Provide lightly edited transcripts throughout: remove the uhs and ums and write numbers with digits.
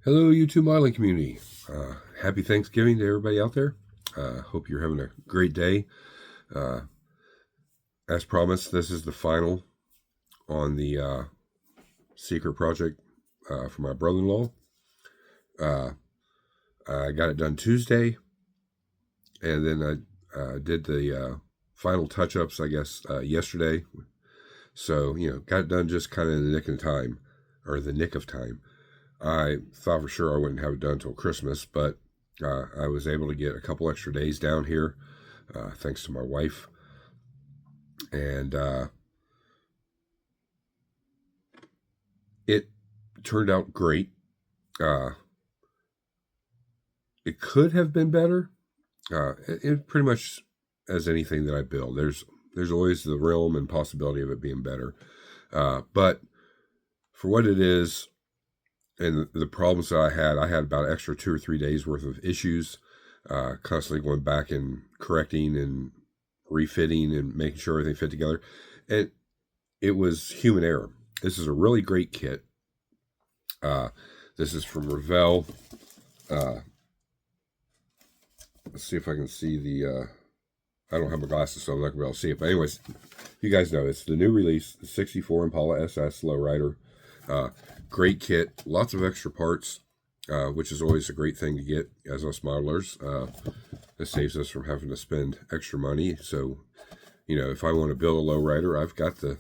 Hello, YouTube modeling community. Happy Thanksgiving to everybody out there. Hope you're having a great day. As promised, this is the final on the secret project for my brother-in-law. I got it done Tuesday, and then I did the final touch-ups, I guess, yesterday. So, got it done just kind of in the nick of time, or the nick of time. I thought for sure I wouldn't have it done until Christmas, but I was able to get a couple extra days down here, thanks to my wife. And it turned out great. It could have been better. It pretty much as anything that I build, there's always the realm and possibility of it being better. But for what it is, and the problems that I had about extra 2 or 3 days worth of issues, constantly going back and correcting and refitting and making sure everything fit together. And it was human error. This is a really great kit. This is from Revell. Let's see if I can see the, I don't have my glasses, so I'm not going to be able to see it. But anyways, you guys know it's the new release, the 64 Impala SS Lowrider. Great kit, lots of extra parts, which is always a great thing to get as us modelers. This saves us from having to spend extra money. So, if I want to build a lowrider, I've got the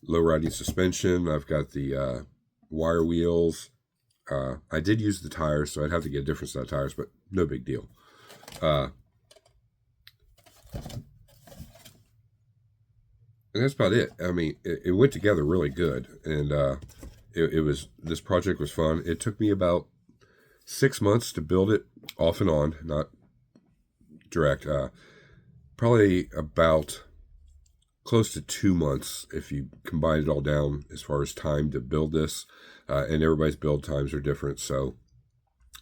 low riding suspension, I've got the wire wheels. I did use the tires, so I'd have to get a different set of tires, but no big deal. And that's about it. I mean, it went together really good, and this project was fun. It took me about 6 months to build it, off and on, not direct. Probably about close to 2 months if you combine it all down as far as time to build this. And everybody's build times are different, so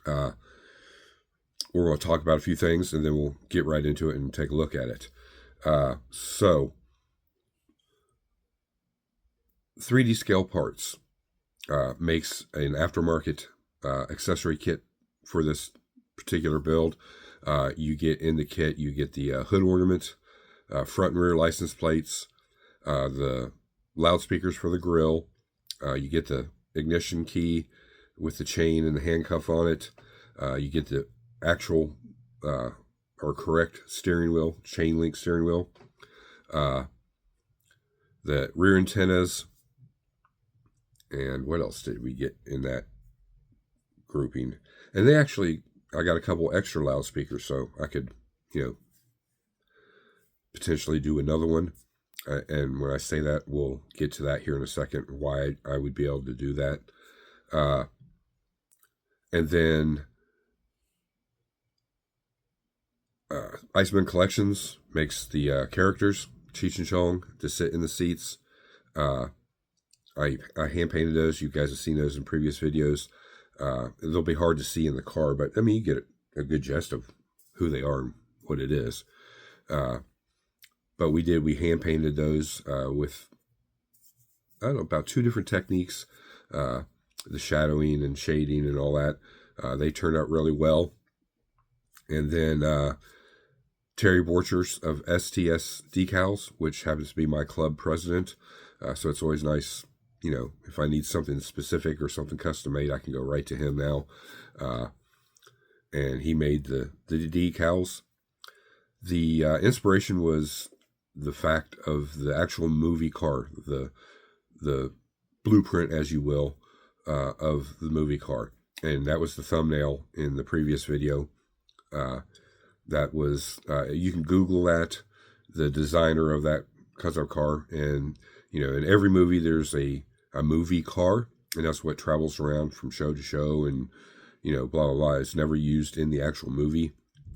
we're going to talk about a few things, and then we'll get right into it and take a look at it. So 3D scale parts. Makes an aftermarket accessory kit for this particular build. You get in the kit, you get the hood ornament, front and rear license plates, the loudspeakers for the grill. You get the ignition key with the chain and the handcuff on it. You get the actual or correct steering wheel, chain link steering wheel. The rear antennas. And what else did we get in that grouping? And I got a couple extra loudspeakers, so I could, potentially do another one. And when I say that, we'll get to that here in a second, why I would be able to do that. And then Iceman Collections makes the characters, Cheech and Chong, to sit in the seats. I hand painted those. You guys have seen those in previous videos. They'll be hard to see in the car, but I mean, you get a good gist of who they are and what it is. But we hand painted those with, I don't know, about 2 different techniques. The shadowing and shading and all that. They turned out really well. And then Terry Borchers of STS Decals, which happens to be my club president. So it's always nice, if I need something specific or something custom made, I can go right to him now. And he made the decals. The inspiration was the fact of the actual movie car, the blueprint, as you will, of the movie car. And that was the thumbnail in the previous video. That was, you can Google that, the designer of that concept car. And, in every movie there's a movie car, and that's what travels around from show to show, and, blah, blah, blah. It's never used in the actual movie.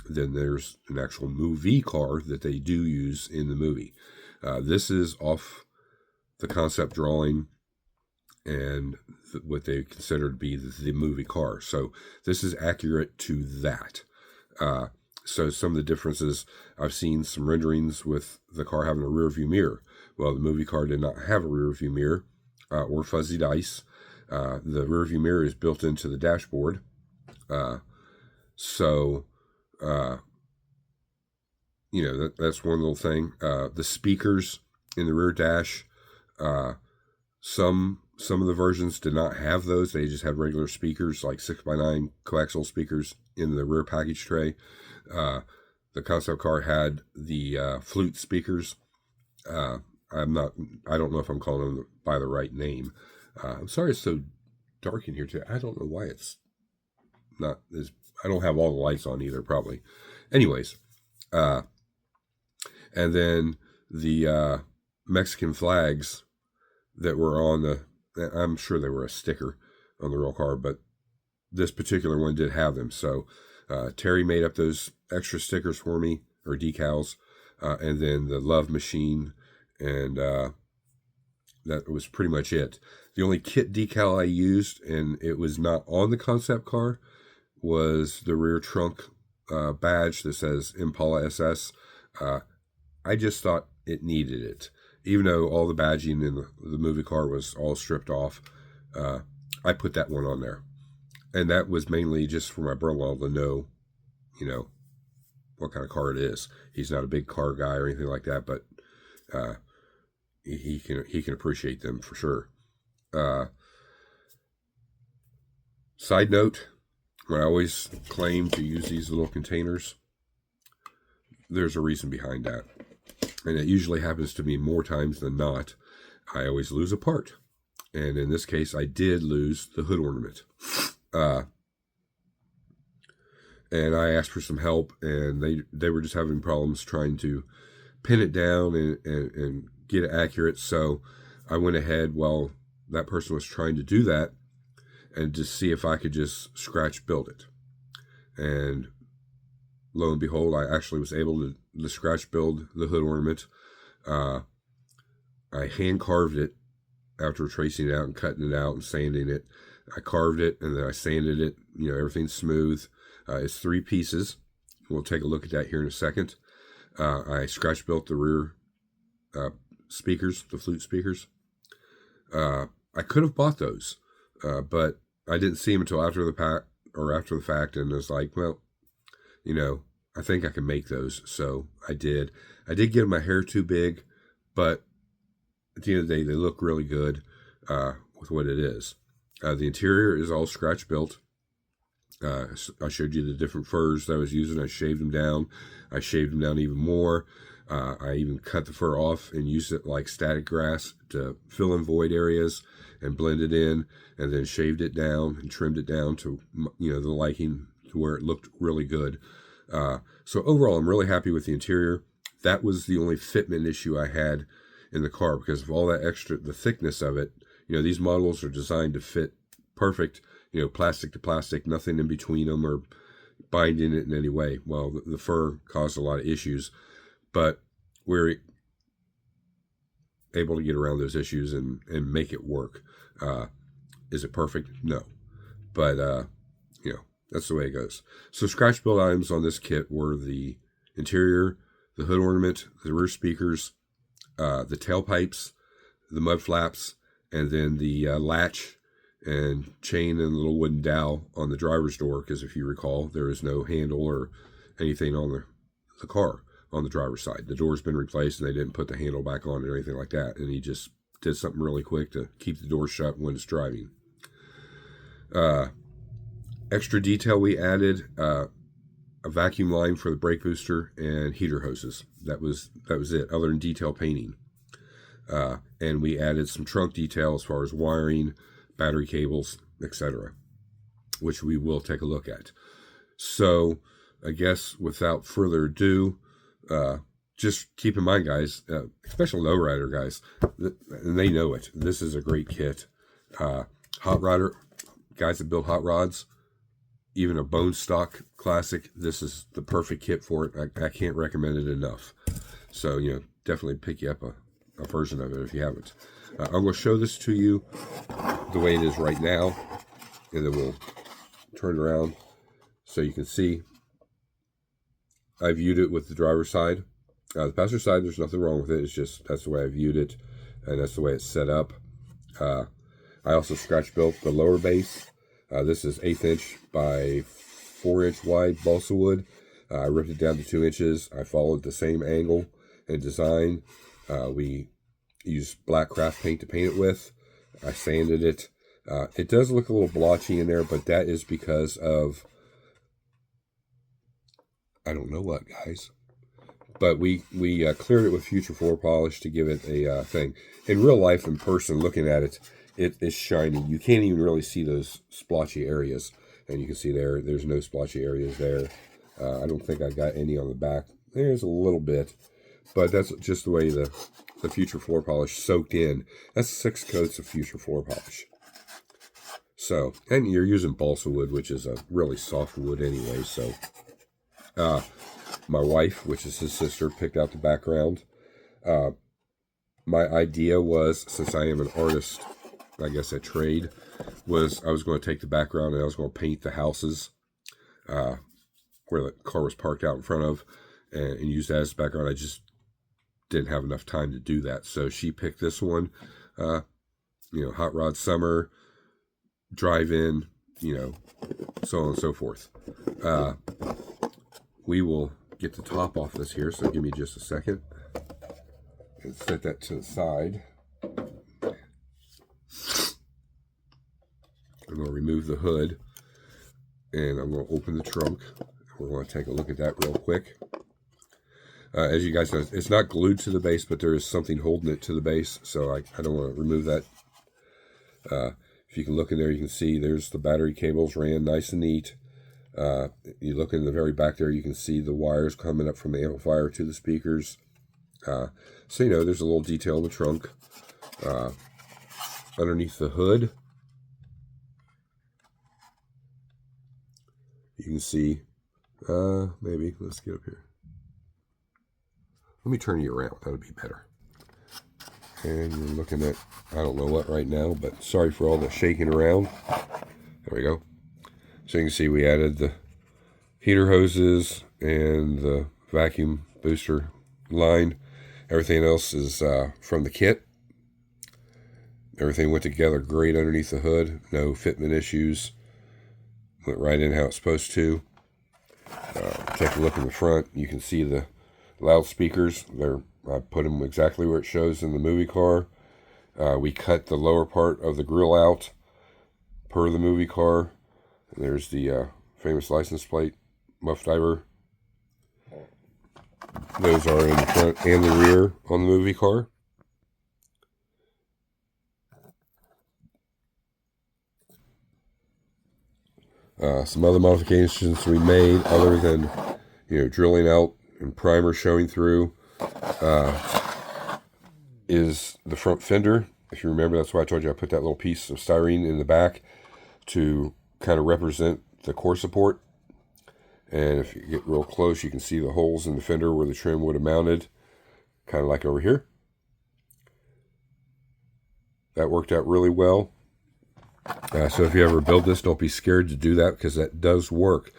Then there's an actual movie car that they do use in the movie. This is off the concept drawing and what they consider to be the movie car. So this is accurate to that. So some of the differences, I've seen some renderings with the car having a rear view mirror. Well, the movie car did not have a rear view mirror or fuzzy dice. The rear view mirror is built into the dashboard. So, that's one little thing. The speakers in the rear dash, some of the versions did not have those. They just had regular speakers, like 6x9 coaxial speakers in the rear package tray. The concept car had the flute speakers. I don't know if I'm calling them by the right name. I'm sorry it's so dark in here too. I don't know why it's not as, I don't have all the lights on either, probably. Anyways, and then the Mexican flags that were on I'm sure they were a sticker on the real car, but this particular one did have them. So Terry made up those extra stickers for me, or decals, and then the love machine, and that was pretty much it. The only kit decal I used, and it was not on the concept car, was the rear trunk badge that says Impala SS. I just thought it needed it. Even though all the badging in the movie car was all stripped off, I put that one on there. And that was mainly just for my brother-in-law to know, what kind of car it is. He's not a big car guy or anything like that, but he can appreciate them for sure. Side note, when I always claim to use these little containers, there's a reason behind that. And it usually happens to me more times than not. I always lose a part. And in this case, I did lose the hood ornament. And I asked for some help, and they were just having problems trying to pin it down and get it accurate. So I went ahead while that person was trying to do that and just see if I could just scratch build it. And lo and behold, I actually was able to scratch build the hood ornament. I hand carved it after tracing it out and cutting it out and sanding it. I carved it and then I sanded it. Everything's smooth. It's 3 pieces. We'll take a look at that here in a second. I scratch built the rear speakers, the flute speakers. I could have bought those, but I didn't see them until after the fact, and I was like, well, I think I can make those. So I did. I did get my hair too big, but at the end of the day, they look really good with what it is. The interior is all scratch built. I showed you the different furs that I was using. I shaved them down. I shaved them down even more. I even cut the fur off and used it like static grass to fill in void areas and blend it in, and then shaved it down and trimmed it down to the liking, to where it looked really good. So overall, I'm really happy with the interior. That was the only fitment issue I had in the car because of all that extra, the thickness of it. These models are designed to fit perfect, plastic to plastic, nothing in between them or binding it in any way. Well, the fur caused a lot of issues, but we're able to get around those issues and make it work. Is it perfect? No. But, that's the way it goes. So scratch build items on this kit were the interior, the hood ornament, the rear speakers, the tailpipes, the mud flaps, and then the latch and chain and little wooden dowel on the driver's door, because if you recall, there is no handle or anything on the car on the driver's side. The door's been replaced and they didn't put the handle back on it or anything like that, and he just did something really quick to keep the door shut when it's driving. Extra detail we added, a vacuum line for the brake booster and heater hoses. That was it, other than detail painting. And we added some trunk detail as far as wiring, battery cables, etc., which we will take a look at. So I guess without further ado, just keep in mind, guys, especially lowrider guys, and they know it, this is a great kit. Hot rodder guys that build hot rods, even a bone stock classic, this is the perfect kit for it. I can't recommend it enough. So, definitely pick you up a version of it if you haven't. I'm going to show this to you the way it is right now, and then we'll turn it around so you can see. I viewed it with the driver's side. The passenger side, there's nothing wrong with it. It's just that's the way I viewed it, and that's the way it's set up. I also scratch built the lower base. This is 1/8 inch by 4 inch wide balsa wood. I ripped it down to 2 inches. I followed the same angle and design. We used black craft paint to paint it with. I sanded it. It does look a little blotchy in there, but that is because of, I don't know what, guys. But we cleared it with future floor polish to give it a thing. In real life, in person, looking at it, it is shiny. You can't even really see those splotchy areas. And you can see there's no splotchy areas there. I don't think I got any on the back. There's a little bit. But that's just the way the future floor polish soaked in. That's 6 coats of future floor polish. So, and you're using balsa wood, which is a really soft wood anyway. So, my wife, which is his sister, picked out the background. My idea was, since I am an artist, I guess at trade, was I was going to take the background and I was going to paint the houses where the car was parked out in front of and use that as the background. I just didn't have enough time to do that. So she picked this one, hot rod summer, drive-in, so on and so forth. We will get the top off this here, so give me just a second. And set that to the side. I'm going to remove the hood, and I'm going to open the trunk. We're going to take a look at that real quick. As you guys know, it's not glued to the base, but there is something holding it to the base, so I don't want to remove that. If you can look in there, you can see there's the battery cables ran nice and neat. You look in the very back there, you can see the wires coming up from the amplifier to the speakers. So, there's a little detail in the trunk. Underneath the hood, you can see, maybe, let's get up here. Let me turn you around, that would be better. And you're looking at, I don't know what right now, but sorry for all the shaking around. There we go. So you can see we added the heater hoses and the vacuum booster line. Everything else is from the kit. Everything went together great underneath the hood. No fitment issues. Went right in how it's supposed to. Take a look in the front. You can see the loudspeakers. I put them exactly where it shows in the movie car. We cut the lower part of the grill out per the movie car. And there's the famous license plate, muff diver. Those are in the front and the rear on the movie car. Some other modifications we made, other than drilling out and primer showing through, is the front fender. If you remember, that's why I told you I put that little piece of styrene in the back to kind of represent the core support. And if you get real close, you can see the holes in the fender where the trim would have mounted, kind of like over here. That worked out really well. So if you ever build this, don't be scared to do that, because that does work.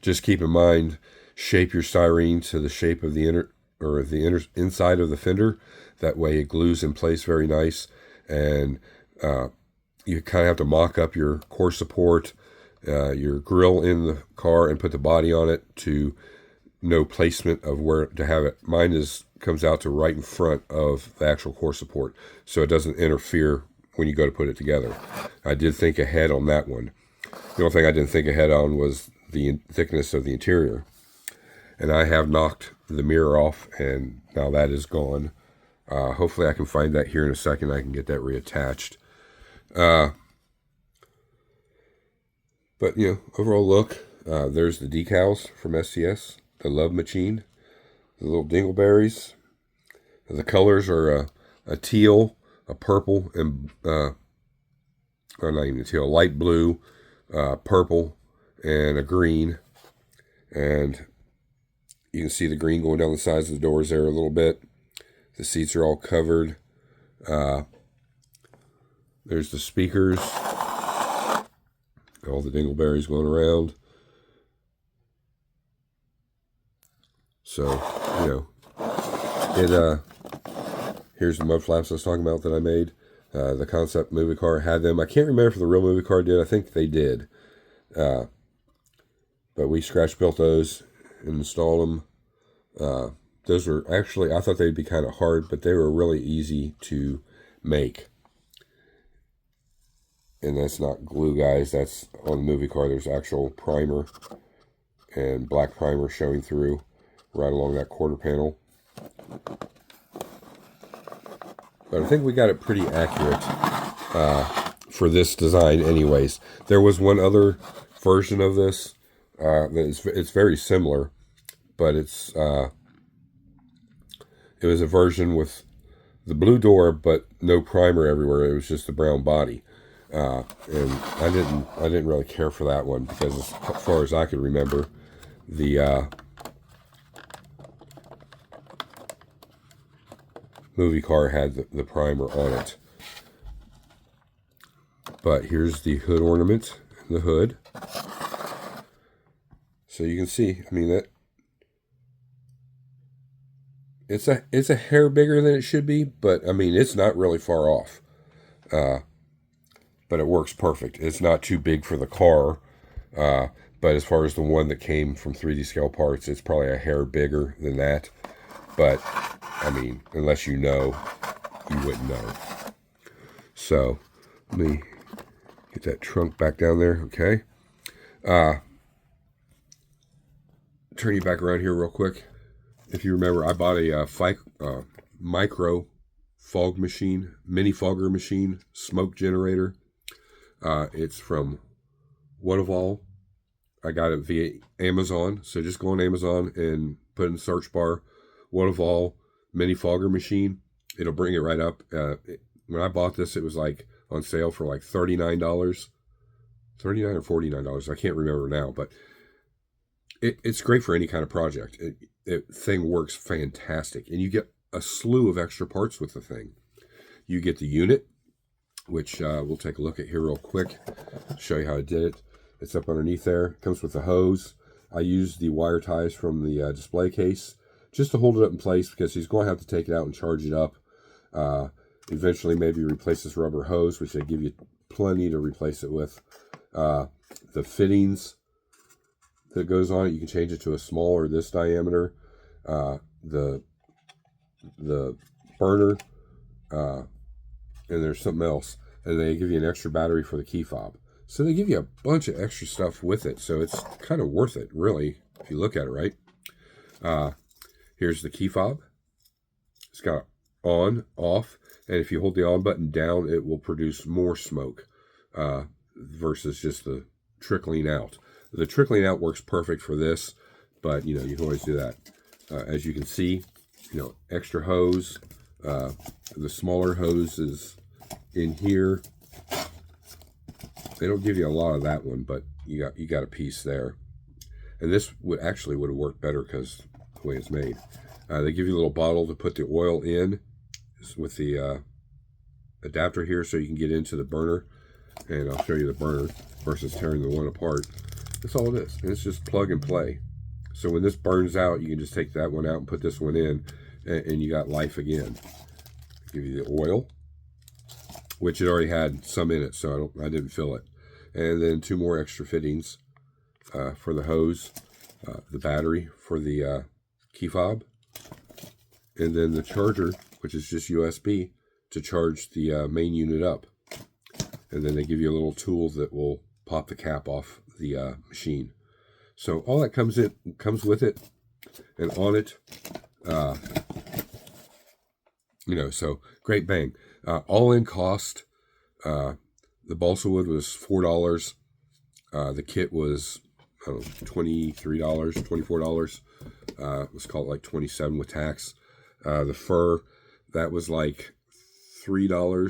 Just keep in mind, shape your styrene to the shape of the inside of the fender. That way it glues in place very nice. And you kind of have to mock up your core support, your grill in the car, and put the body on it to know placement of where to have it. Mine comes out to right in front of the actual core support, so it doesn't interfere when you go to put it together. I did think ahead on that one. The only thing I didn't think ahead on was the thickness of the interior. And I have knocked the mirror off, and now that is gone. Hopefully I can find that here in a second. I can get that reattached. But, overall look, there's the decals from STS, the Love Machine, the little dingleberries. The colors are a teal, a purple, and, or not even a teal, light blue, purple, and a green. And you can see the green going down the sides of the doors there a little bit. The seats are all covered. There's the speakers. All the dingleberries going around. So, here's the mud flaps I was talking about that I made. The concept movie car had them. I can't remember if the real movie car did. I think they did. But we scratch built those and installed them. Those were actually, I thought they'd be kind of hard, but they were really easy to make. And that's not glue, guys. That's on the movie car. There's actual primer and black primer showing through right along that quarter panel. But I think we got it pretty accurate for this design anyways. There was one other version of this it's very similar, but it was a version with the blue door but no primer everywhere. It was just the brown body. And I didn't really care for that one because as far as I could remember, the movie car had the primer on it. But here's the hood ornament in the hood. So you can see, I mean, that it's a hair bigger than it should be, but I mean, it's not really far off. But it works perfect. It's not too big for the car. But as far as the one that came from 3D Scale Parts, it's probably a hair bigger than that. But, I mean, unless you know, you wouldn't know. So, let me get that trunk back down there, okay? Turn you back around here real quick. If you remember, I bought a micro fog machine, mini fogger machine, smoke generator. It's from One of All. I got it via Amazon. So just go on Amazon and put in the search bar, One of All mini fogger machine. It'll bring it right up. When I bought this, it was like on sale for like $39. $39 or $49. I can't remember now, but it's great for any kind of project. It thing works fantastic. And you get a slew of extra parts with the thing. You get the unit, which we'll take a look at here real quick. Show you how I did it. It's up underneath there. It comes with the hose. I used the wire ties from the display case just to hold it up in place because he's going to have to take it out and charge it up. Eventually maybe replace this rubber hose, which they give you plenty to replace it with. The fittings that goes on it, you can change it to a small or this diameter. The burner, and there's something else. And they give you an extra battery for the key fob. So they give you a bunch of extra stuff with it. So it's kind of worth it, really, if you look at it right. Here's the key fob. It's got on, off, and if you hold the on button down, it will produce more smoke versus just the trickling out. The trickling out works perfect for this, but, you know, you can always do that. As you can see, you know, extra hose. The smaller hose is in here. They don't give you a lot of that one, but you got a piece there. And this would have worked better because the way it's made. They give you a little bottle to put the oil in with the adapter here so you can get into the burner. And I'll show you the burner versus tearing the one apart. That's all it is. And it's just plug and play. So when this burns out, you can just take that one out and put this one in, and you got life again. Give you the oil, which it already had some in it, so I didn't fill it. And then 2 more extra fittings for the hose, the battery for the key fob, and then the charger, which is just USB, to charge the main unit up. And then they give you a little tool that will pop the cap off the machine. So all that comes with it, and on it, you know, so great bang. All in cost, the balsa wood was $4. The kit was, I don't know, $23, $24. Let's call it like $27 with tax. The fur, that was like $3 or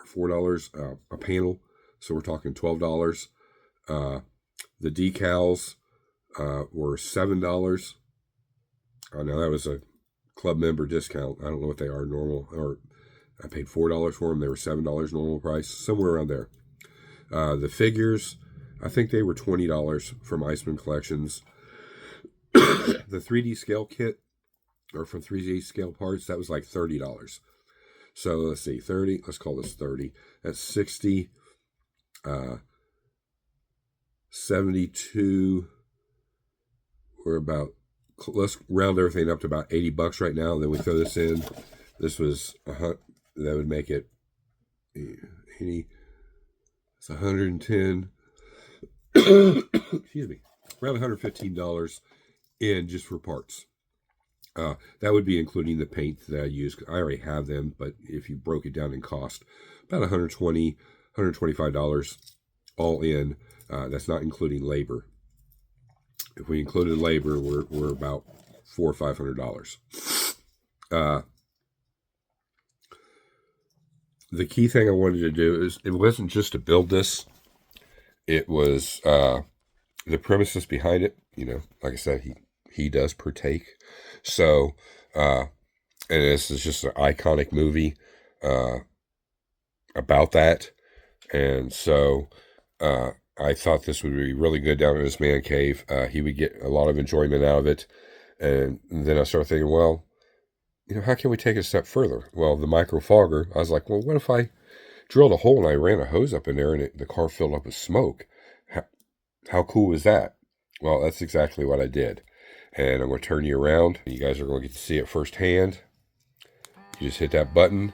$4 a panel. So we're talking $12. The decals were $7. Now that was a club member discount. I don't know what they are normal, or I paid $4 for them. They were $7 normal price, somewhere around there. The figures, I think they were $20 from Iceman Collections. The 3D scale kit, or from 3D Scale Parts, that was like $30. So let's see, 30. Let's call this 30. That's 60. 72. We're about, let's round everything up to about $80 right now. Then we throw this in. This was that would make it 80. It's 110. Excuse me. Around $115 in just for parts. That would be including the paint that I use. I already have them, but if you broke it down in cost, about $120, $125 all in. That's not including labor. If we included labor, we're about $400 or $500. The key thing I wanted to do is, it wasn't just to build this. It was the premises behind it. You know, like I said, he does partake. So, and this is just an iconic movie about that. And so I thought this would be really good down in his man cave. He would get a lot of enjoyment out of it. And then I started thinking, well, you know, how can we take it a step further? Well, the micro fogger, I was like, well, what if I drilled a hole and I ran a hose up in there and the car filled up with smoke? How cool is that? Well, that's exactly what I did. And I'm going to turn you around. You guys are going to get to see it firsthand. You just hit that button.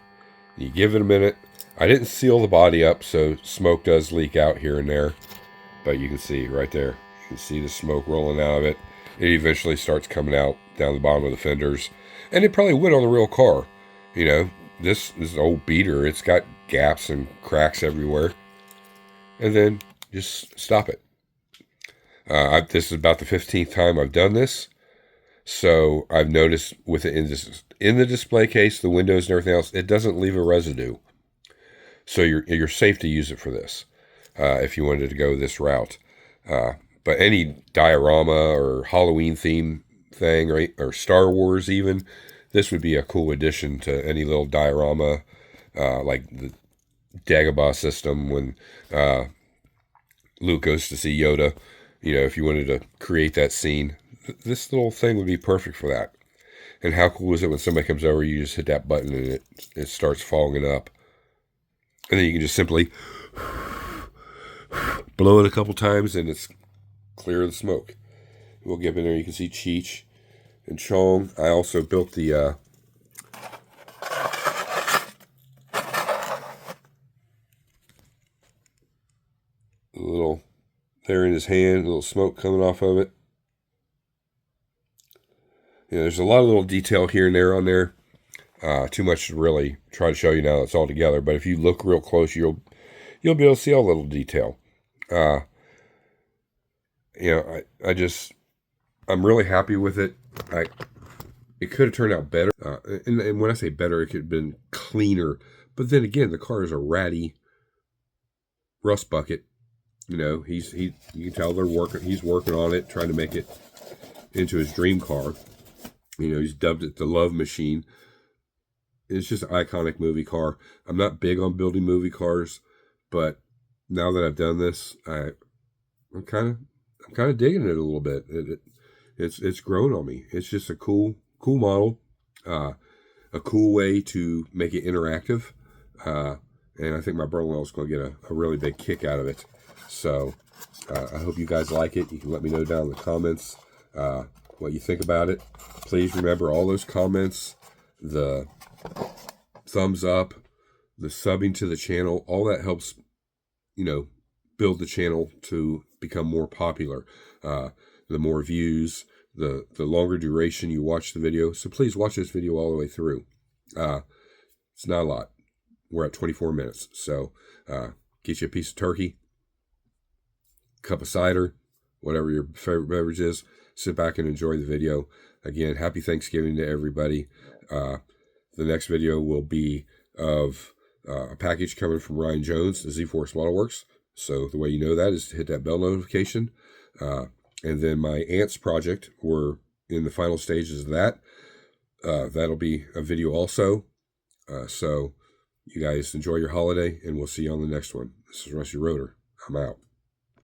You give it a minute. I didn't seal the body up, so smoke does leak out here and there. But you can see right there. You can see the smoke rolling out of it. It eventually starts coming out down the bottom of the fenders. And it probably would on the real car. You know, this is an old beater. It's got gaps and cracks everywhere. And then just stop it. This is about the 15th time I've done this. So I've noticed with it in the display case, the windows and everything else, it doesn't leave a residue. So you're safe to use it for this if you wanted to go this route. But any diorama or Halloween theme thing, right, or Star Wars even, this would be a cool addition to any little diorama, like the Dagobah system when Luke goes to see Yoda. You know, if you wanted to create that scene, this little thing would be perfect for that. And how cool is it when somebody comes over, you just hit that button and it starts fogging up. And then you can just simply blow it a couple times and it's clear of the smoke. We'll get in there. You can see Cheech and Chong. I also built the little there in his hand, a little smoke coming off of it. You know, there's a lot of little detail here and there on there. Too much to really try to show you now that it's all together. But if you look real close, you'll be able to see all the little detail. You know, I'm really happy with it. It could have turned out better. And when I say better, it could have been cleaner. But then again, the car is a ratty rust bucket. You know, you can tell he's working on it, trying to make it into his dream car. You know, he's dubbed it the Love Machine. It's just an iconic movie car. I'm not big on building movie cars, but now that I've done this, I'm kind of digging it a little bit. It's grown on me. It's just a cool model, a cool way to make it interactive, and I think my brother-in-law is going to get a really big kick out of it. So I hope you guys like it. You can let me know down in the comments what you think about it. Please remember all those comments, the thumbs up, the subbing to the channel, all that helps, you know, build the channel to become more popular. The more views, the longer duration you watch the video. So please watch this video all the way through. It's not a lot. We're at 24 minutes. So get you a piece of turkey, cup of cider, whatever your favorite beverage is. Sit back and enjoy the video. Again, happy Thanksgiving to everybody. The next video will be of a package coming from Ryan Jones, the Z-Force Model Works. So the way you know that is to hit that bell notification. And then my ants project, we're in the final stages of that. That'll be a video also. So you guys enjoy your holiday, and we'll see you on the next one. This is Rusty Rotor. I'm out.